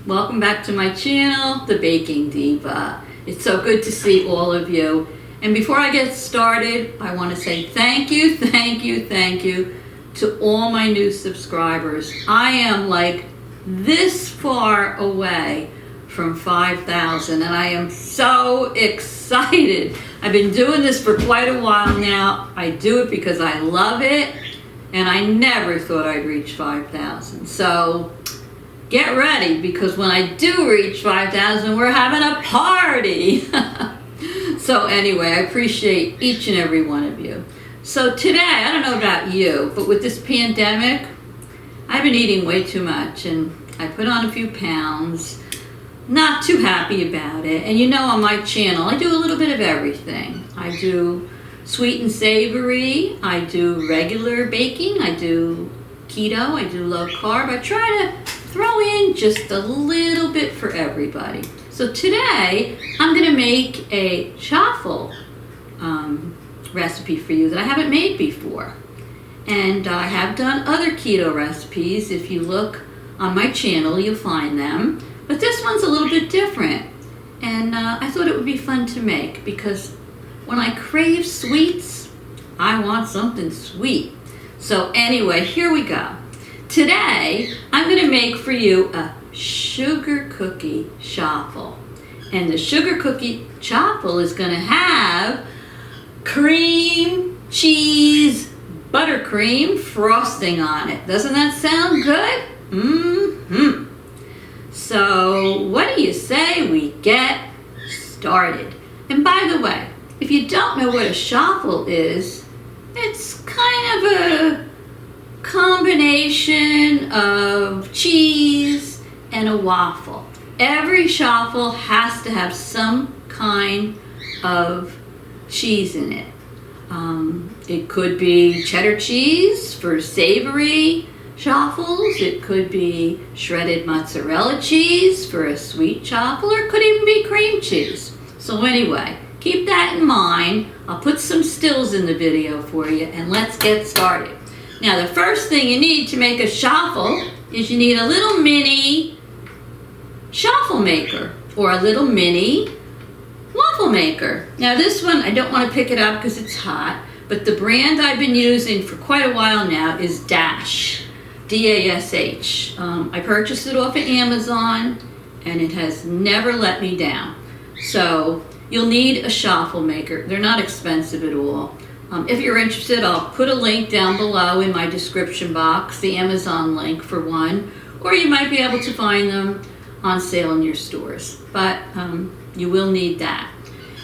Welcome back to my channel, the Baking Diva. It's so good to see all of you. And before I get started, I want to say thank you to all my new subscribers. I am like this far away from 5,000 and I am so excited. I've been doing this for quite a while now. I do it because I love it and I never thought I'd reach 5,000. So get ready, because when I do reach 5,000, we're having a party. So anyway, I appreciate each and every one of you. So today, I don't know about you, but with this pandemic, I've been eating way too much and I put on a few pounds. Not too happy about it. And you know, on my channel, I do a little bit of everything. I do sweet and savory, I do regular baking, I do keto, I do low carb. I try to throw in just a little bit for everybody. So today, I'm gonna make a Chaffle recipe for you that I haven't made before. And I have done other keto recipes. If you look on my channel, you'll find them. But this one's a little bit different. And I thought it would be fun to make, because when I crave sweets, I want something sweet. So anyway, here we go. Today, I'm gonna make for you a sugar cookie chaffle. And the sugar cookie chaffle is gonna have cream, cheese, buttercream frosting on it. Doesn't that sound good? Mm-hmm. So what do you say we get started? And by the way, if you don't know what a chaffle is, it's kind of a combination of cheese and a waffle. Every chaffle has to have some kind of cheese in it. It could be cheddar cheese for savory chaffles. It could be shredded mozzarella cheese for a sweet chaffle, or it could even be cream cheese. So anyway, keep that in mind. I'll put some stills in the video for you, and let's get started. Now, the first thing you need to make a chaffle is you need a little mini chaffle maker or a little mini waffle maker. Now, this one, I don't want to pick it up because it's hot, but the brand I've been using for quite a while now is Dash, D-A-S-H. I purchased it off of Amazon, and it has never let me down. So you'll need a chaffle maker. They're not expensive at all. If you're interested, I'll put a link down below in my description box, the Amazon link for one, or you might be able to find them on sale in your stores. But you will need that.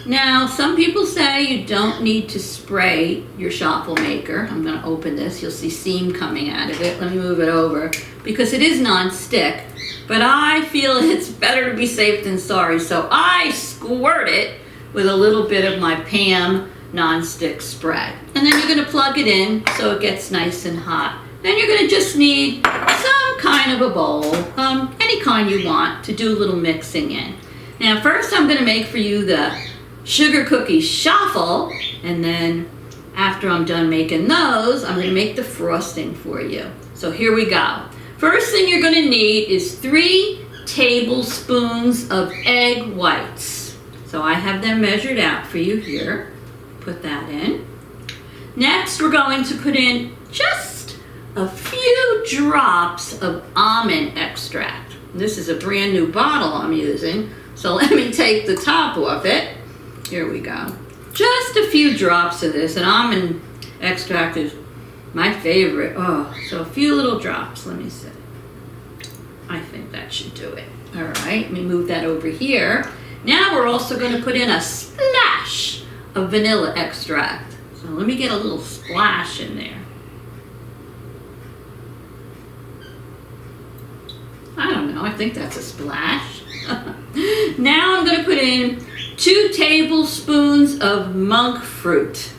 Now, some people say you don't need to spray your chaffle maker. I'm going to open this. You'll see steam coming out of it. Let me move it over, because it is non-stick. But I feel it's better to be safe than sorry, so I squirt it with a little bit of my PAM non-stick spray. And then you're going to plug it in so it gets nice and hot. Then you're going to just need some kind of a bowl, any kind you want, to do a little mixing in. Now, first I'm going to make for you the sugar cookie chaffle, and then after I'm done making those, I'm going to make the frosting for you. So here we go. First thing you're going to need is 3 tablespoons of egg whites. So I have them measured out for you here. Put that in. Next, we're going to put in just a few drops of almond extract. This is a brand new bottle I'm using, so let me take the top off it. Here we go. Just a few drops of this, and almond extract is my favorite. Oh, so a few little drops. Let me see. I think that should do it. All right, let me move that over here. Now we're also going to put in a splash of vanilla extract. So let me get a little splash in there. I don't know, I think that's a splash. Now I'm going to put in 2 tablespoons of monk fruit.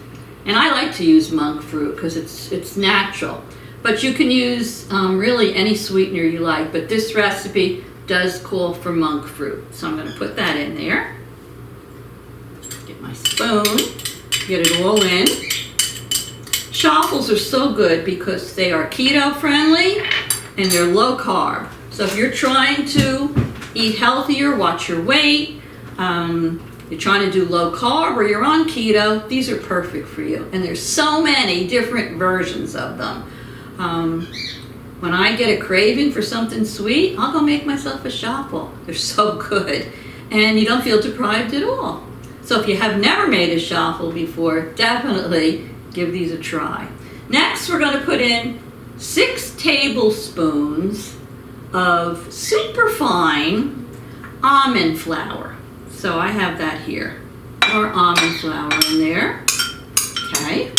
And I like to use monk fruit because it's natural. But you can use really any sweetener you like, but this recipe does call for monk fruit. So I'm going to put that in there. Get my spoon, get it all in. Chaffles are so good because they are keto friendly and they're low carb. So if you're trying to eat healthier, watch your weight, you're trying to do low carb or you're on keto, these are perfect for you. And there's so many different versions of them. When I get a craving for something sweet, I'll go make myself a Chaffle. They're so good. And you don't feel deprived at all. So if you have never made a Chaffle before, definitely give these a try. Next, we're going to put in 6 tablespoons of super fine almond flour. So I have that here. More almond flour in there. Okay.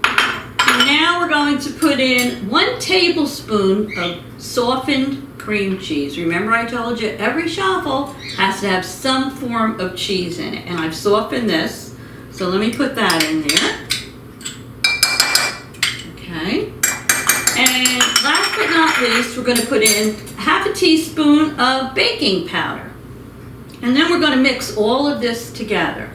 And now we're going to put in 1 tablespoon of softened cream cheese. Remember I told you every Chaffle has to have some form of cheese in it. And I've softened this. So let me put that in there. Okay. And last but not least, we're going to put in half a teaspoon of baking powder. And then we're going to mix all of this together.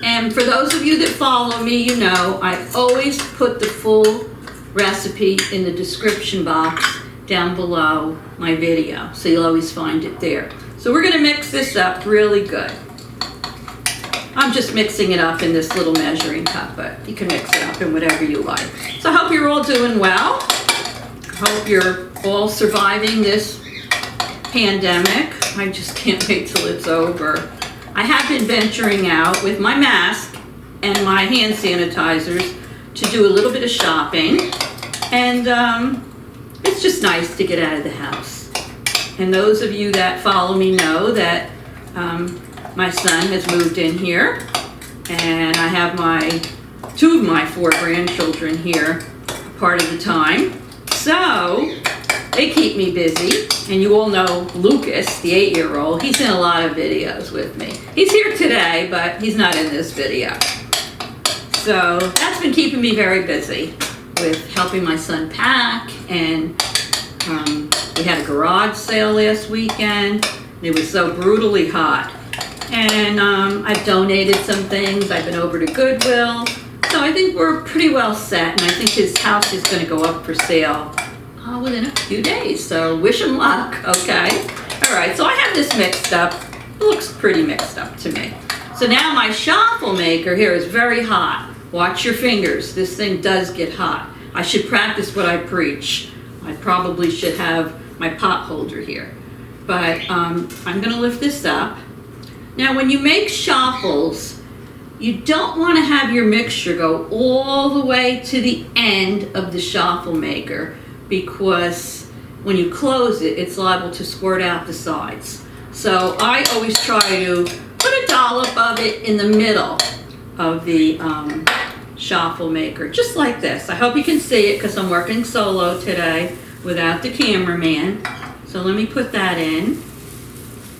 And for those of you that follow me, you know I always put the full recipe in the description box down below my video. So you'll always find it there. So we're going to mix this up really good. I'm just mixing it up in this little measuring cup, but you can mix it up in whatever you like. So I hope you're all doing well. I hope you're all surviving this pandemic. I just can't wait till it's over. I have been venturing out with my mask and my hand sanitizers to do a little bit of shopping. And it's just nice to get out of the house. And those of you that follow me know that my son has moved in here, and I have 2 of my 4 grandchildren here part of the time. So they keep me busy. And you all know Lucas, the 8-year-old, he's in a lot of videos with me. He's here today, but he's not in this video. So that's been keeping me very busy with helping my son pack, and we had a garage sale last weekend. It was so brutally hot. And I've donated some things. I've been over to Goodwill. So I think we're pretty well set, and I think his house is going to go up for sale within a few days. So wish him luck, okay? All right, so I have this mixed up. It looks pretty mixed up to me. So now my Chaffle maker here is very hot. Watch your fingers. This thing does get hot. I should practice what I preach. I probably should have my pot holder here. But I'm going to lift this up. Now, when you make Chaffles, you don't want to have your mixture go all the way to the end of the Chaffle maker, because when you close it, it's liable to squirt out the sides. So I always try to put a dollop of it in the middle of the Chaffle maker, just like this. I hope you can see it because I'm working solo today without the cameraman. So let me put that in.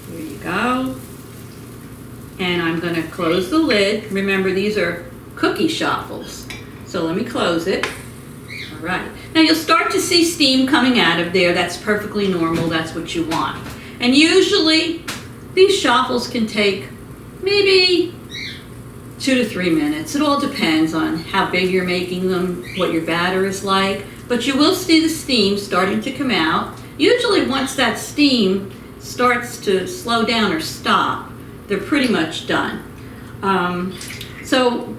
There you go. And I'm going to close the lid. Remember, these are cookie Chaffles. So let me close it. All right. Now you'll start to see steam coming out of there. That's perfectly normal. That's what you want. And usually these Chaffles can take maybe 2 to 3 minutes. It all depends on how big you're making them, what your batter is like. But you will see the steam starting to come out. Usually once that steam starts to slow down or stop, they're pretty much done. So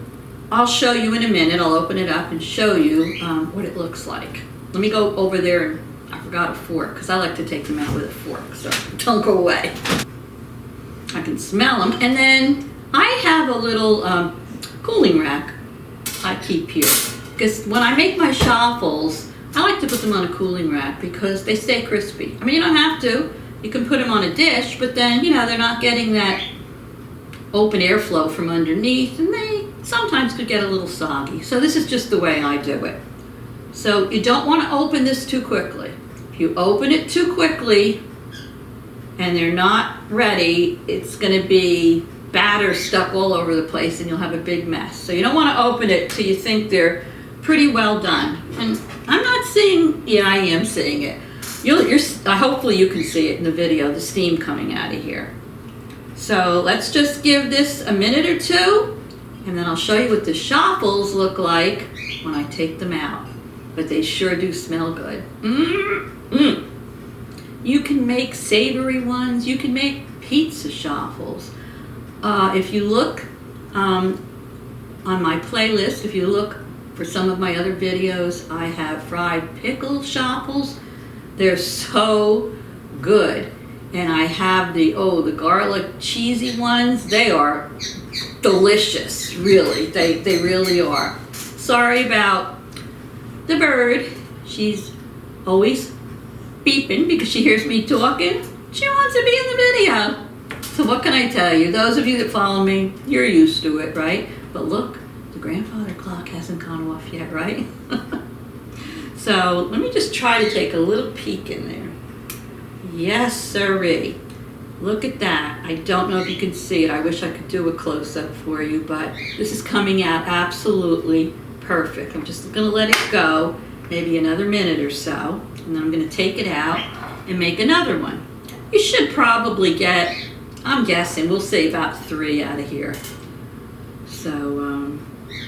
I'll show you in a minute. I'll open it up and show you what it looks like. Let me go over there, and I forgot a fork because I like to take them out with a fork, so don't go away. I can smell them. And then I have a little cooling rack I keep here, because when I make my Chaffles, I like to put them on a cooling rack because they stay crispy. I mean, you don't have to. You can put them on a dish, but then, you know, they're not getting that open airflow from underneath, and they sometimes could get a little soggy. So this is just the way I do it. So you don't want to open this too quickly. If you open it too quickly and they're not ready, it's going to be batter stuck all over the place and you'll have a big mess. So you don't want to open it till you think they're pretty well done. And I'm not seeing, yeah, I am seeing it. Hopefully you can see it in the video, the steam coming out of here. So let's just give this a minute or 2, and then I'll show you what the Chaffles look like when I take them out. But they sure do smell good. You You can make savory ones. You can make pizza Chaffles. If you look on my playlist, if you look for some of my other videos, I have fried pickle Chaffles. They're so good. And I have the garlic cheesy ones. They are delicious, really. They really are. Sorry about the bird. She's always beeping because she hears me talking. She wants to be in the video. So what can I tell you? Those of you that follow me, you're used to it, right? But look, the grandfather clock hasn't gone off yet, right? So let me just try to take a little peek in there. Yes, sirree. Look at that. I don't know if you can see it. I wish I could do a close-up for you, but this is coming out absolutely perfect. I'm just going to let it go, maybe another minute or so, and then I'm going to take it out and make another one. You should probably get, I'm guessing, we'll say about 3 out of here. So,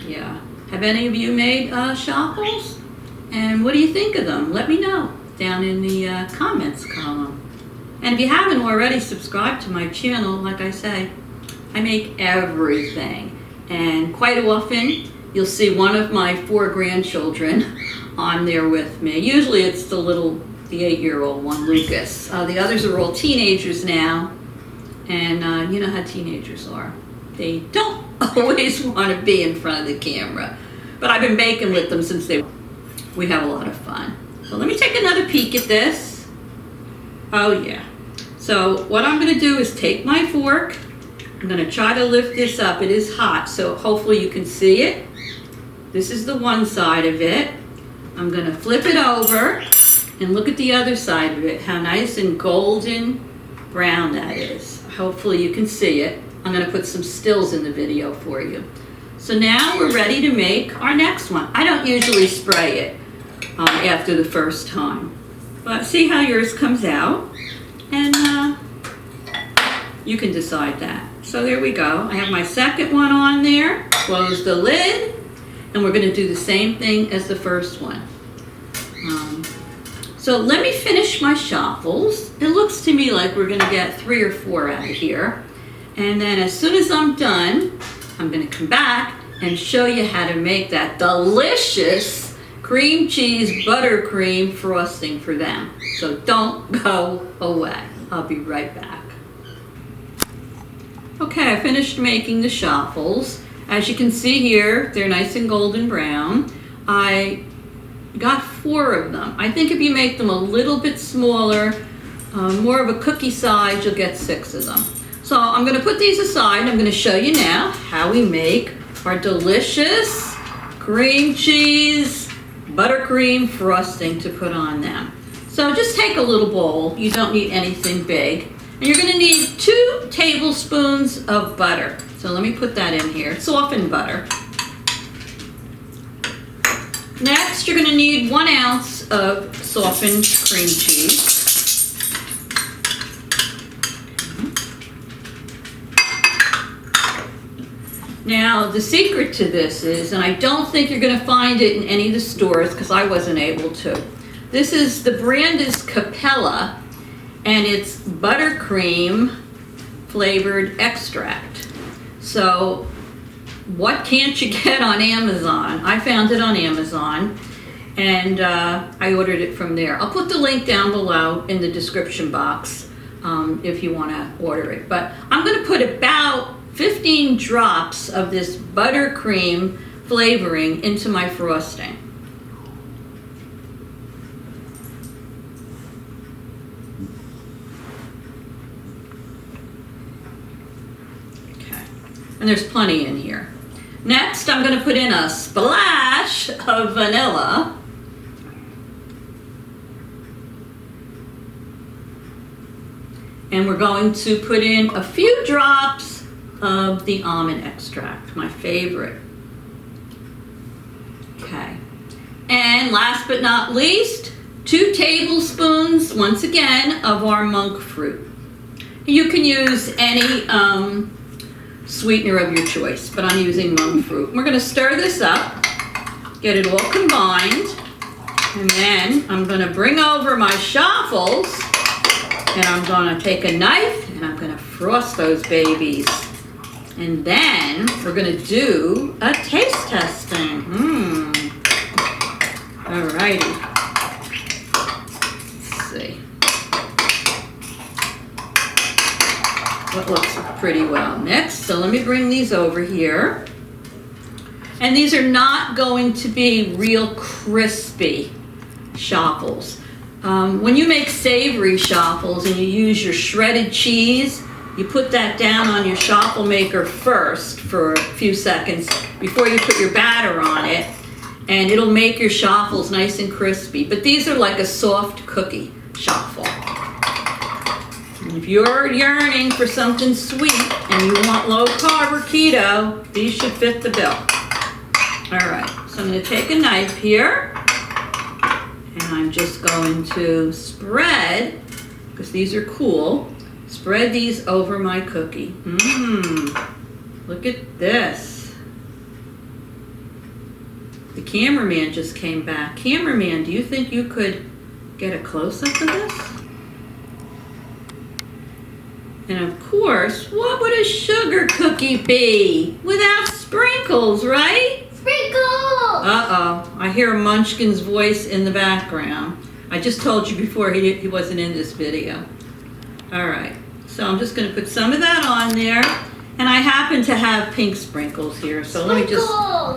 yeah. Have any of you made Chaffles? And what do you think of them? Let me know down in the comments column. And if you haven't already subscribed to my channel, like I say, I make everything. And quite often, you'll see one of my 4 grandchildren on there with me. Usually it's the 8-year-old one, Lucas. The others are all teenagers now. And you know how teenagers are. They don't always want to be in front of the camera. But I've been baking with them since we have a lot of fun. So let me take another peek at this. Oh yeah. So what I'm going to do is take my fork. I'm going to try to lift this up. It is hot, so hopefully you can see it. This is the one side of it. I'm going to flip it over and look at the other side of it. How nice and golden brown that is. Hopefully you can see it. I'm going to put some stills in the video for you. So now we're ready to make our next one. I don't usually spray it after the first time. But see how yours comes out, and you can decide that. So there we go. I have my second one on there. Close the lid, and we're going to do the same thing as the first one. So let me finish my Chaffles. It looks to me like we're going to get 3 or 4 out of here. And then as soon as I'm done, I'm going to come back and show you how to make that delicious cream cheese buttercream frosting for them. So don't go away. I'll be right back. Okay, I finished making the Chaffles. As you can see here, they're nice and golden brown. I got 4 of them. I think if you make them a little bit smaller, more of a cookie size, you'll get 6 of them. So I'm going to put these aside, and I'm going to show you now how we make our delicious cream cheese buttercream frosting to put on them. So just take a little bowl. You don't need anything big. And you're going to need 2 tablespoons of butter. So let me put that in here. Softened butter. Next, you're going to need 1 ounce of softened cream cheese. Now, the secret to this is, and I don't think you're going to find it in any of the stores because I wasn't able to. The brand is Capella, and it's buttercream flavored extract. So, what can't you get on Amazon? I found it on Amazon, and I ordered it from there. I'll put the link down below in the description box if you want to order it. But I'm going to put about 15 drops of this buttercream flavoring into my frosting. Okay, and there's plenty in here. Next, I'm going to put in a splash of vanilla. And we're going to put in a few drops of the almond extract, my favorite. Okay. And last but not least, 2 tablespoons, once again, of our monk fruit. You can use any sweetener of your choice, but I'm using monk fruit. We're going to stir this up, get it all combined, and then I'm going to bring over my Chaffles And I'm gonna take a knife and I'm gonna frost those babies. And then we're gonna do a taste testing. Alrighty. Let's see. What looks pretty well mixed. So let me bring these over here. And these are not going to be real crispy Chaffles. When you make savory Chaffles and you use your shredded cheese, you put that down on your Chaffle maker first for a few seconds before you put your batter on it, and it'll make your Chaffles nice and crispy. But these are like a soft cookie Chaffle. And if you're yearning for something sweet and you want low carb or keto, these should fit the bill. All right, so I'm going to take a knife here, and I'm just going to spread, because these are cool, spread these over my cookie. Look at this. The cameraman just came back. Cameraman, do you think you could get a close-up of this? And of course, what would a sugar cookie be without sprinkles, right? Sprinkles! Uh-oh, I hear a Munchkin's voice in the background. I just told you before he wasn't in this video. All right, so I'm just gonna put some of that on there. And I happen to have pink sprinkles here, so let me just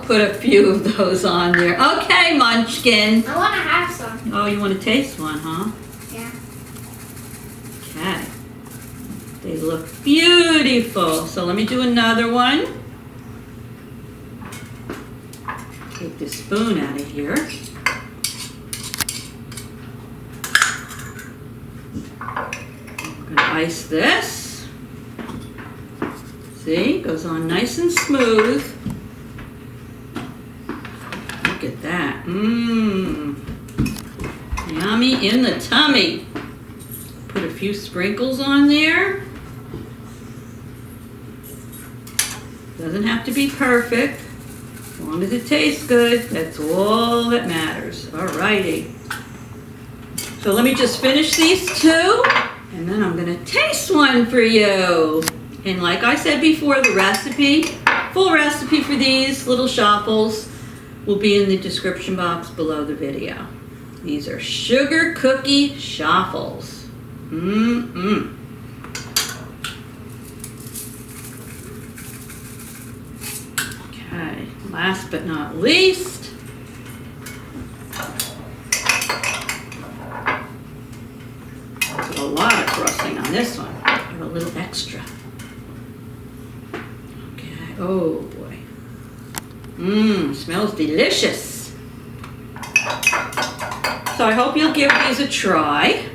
put a few of those on there. Okay, Munchkin. I wanna have some. Oh, you wanna taste one, huh? Yeah. Okay. They look beautiful. So let me do another one. Take this spoon out of here. We're going to ice this. See, it goes on nice and smooth. Look at that. Yummy in the tummy. Put a few sprinkles on there. Doesn't have to be perfect. As long as it tastes good, that's all that matters. Alrighty. So let me just finish these two, and then I'm gonna taste one for you. And like I said before, the recipe, full recipe for these little Chaffles will be in the description box below the video. These are sugar cookie Chaffles. Okay, last but not least, put a lot of frosting on this one. Put a little extra. Okay, oh boy. Smells delicious. So I hope you'll give these a try.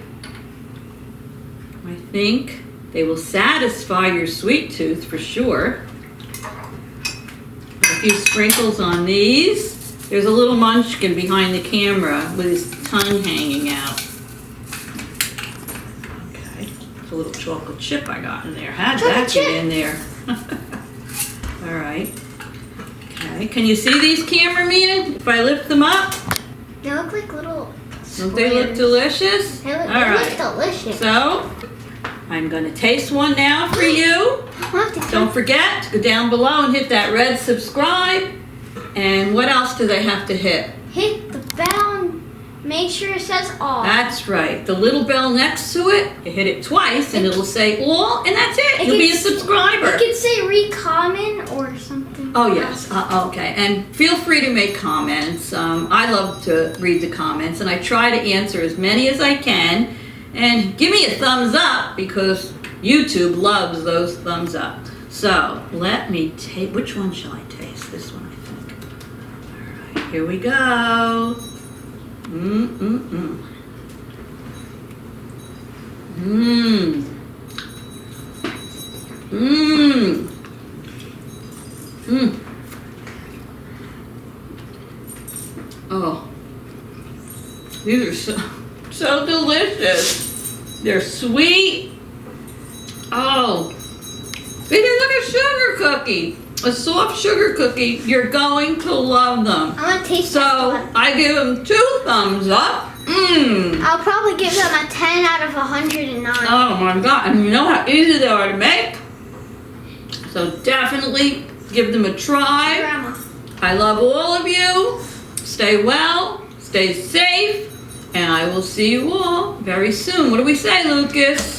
I think they will satisfy your sweet tooth for sure. A few sprinkles on these. There's a little Munchkin behind the camera with his tongue hanging out. Okay, it's a little chocolate chip I got in there. How'd that get in there? All right. Okay, can you see these, cameraman? If I lift them up? They look like little squares. Don't they look delicious? They look delicious. So, I'm going to taste one now for you. Don't forget to go down below and hit that red subscribe. And what else do they have to hit? Hit the bell and make sure it says all. That's right. The little bell next to it, you hit it twice and it'll say all, and that's it. You'll be a subscriber. It can say re-comment or something. Oh, yes. Okay. And feel free to make comments. I love to read the comments, and I try to answer as many as I can. And give me a thumbs up, because YouTube loves those thumbs up. So let me take, which one shall I taste? This one, I think. All right, here we go. Oh, these are so delicious. They're sweet. Oh, they look like a sugar cookie. A soft sugar cookie. You're going to love them. I want to taste So I give them 2 thumbs up. I'll probably give them a 10 out of 109. Oh my god, and you know how easy they are to make? So definitely give them a try. Grandma. I love all of you. Stay well, stay safe, and I will see you all very soon. What do we say, Lucas?